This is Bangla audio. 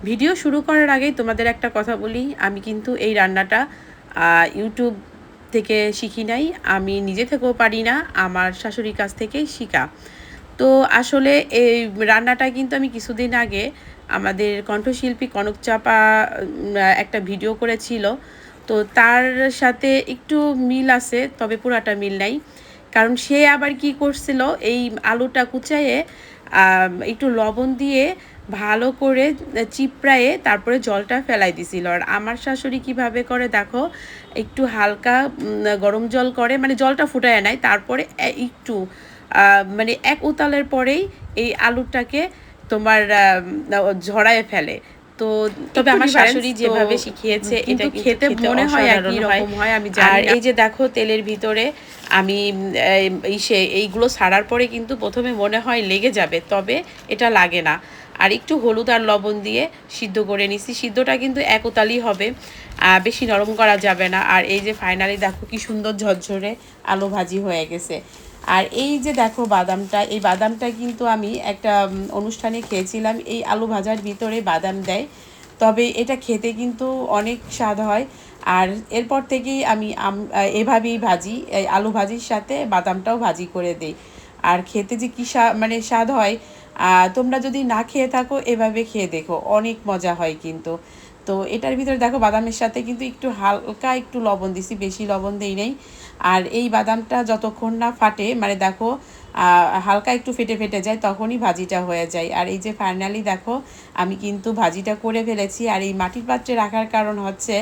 ভিডিও শুরু করার আগেই তোমাদের একটা কথা বলি, আমি কিন্তু এই রান্নাটা ইউটিউব থেকে শিখি নাই, আমি নিজে থেকেও পারি না, আমার শাশুড়ির কাছ থেকেই শিখা। তো আসলে এই রান্নাটা কিন্তু আমি কিছুদিন আগে আমাদের কণ্ঠশিল্পী কনক চাপা একটা ভিডিও করেছিল, তো তার সাথে একটু মিল আছে, তবে পুরাটা মিল নাই। কারণ সে আবার কি করছিল, এই আলুটা কুচায়ে একটু লবণ দিয়ে ভালো করে চিপড়ায়ে তারপরে জলটা ফেলাই দিছিল। আর আমার শাশুড়ি কিভাবে করে দেখো, একটু হালকা গরম জল করে, মানে জলটা ফুটায় নেয়, তারপরে একটু মানে এক উতালের পরেই এই আলুটাকে তোমার ঝরায় ফেলে। তো তবে আমার শাশুড়ি যেভাবে শিখিয়েছে এটা কিন্তু খেতে মনে হয় একই রকম হয়, আমি জানি। আর এই যে দেখো তেলের ভিতরে আমি এইগুলো ছাড়ার পরে কিন্তু প্রথমে মনে হয় লেগে যাবে, তবে এটা লাগে না। আর একটু হলুদ আর লবণ দিয়ে সিদ্ধ করে নিছি। সিদ্ধটা কিন্তু এক উতালই হবে, বেশি নরম করা যাবে না। আর এই যে ফাইনালি দেখো কি সুন্দর ঝরঝরে আলু ভাজি হয়ে গেছে। আর এই যে দেখো বাদামটা, এই বাদামটা কিন্তু আমি একটা অনুষ্ঠানে খেয়েছিলাম। এই আলু ভাজার ভিতরে বাদাম দেয়, তবে এটা খেতে কিন্তু অনেক স্বাদ হয়। আর এরপর থেকেই আমি এভাবেই ভাজি, এই আলু ভাজির সাথে বাদামটাও ভাজি করে দিই। আর খেতে যে কী মানে স্বাদ হয়, তোমরা যদি না খেয়ে থাকো এভাবে খেয়ে দেখো, অনেক মজা হয় কিন্তু। তো এটার ভিতরে দেখো বাদামের সাথে কিন্তু একটু হালকা একটু লবণ দিছি, বেশি লবণ দেই নাই। আর এই বাদামটা যতক্ষণ না ফাটে, মানে দেখো হালকা একটু ফেটে ফেটে যায়, তখনই ভাজিটা হয়ে যায়। আর এই যে ফাইনালি দেখো আমি কিন্তু ভাজিটা করে ফেলেছি। আর এই মাটির পাত্রে রাখার কারণ হচ্ছে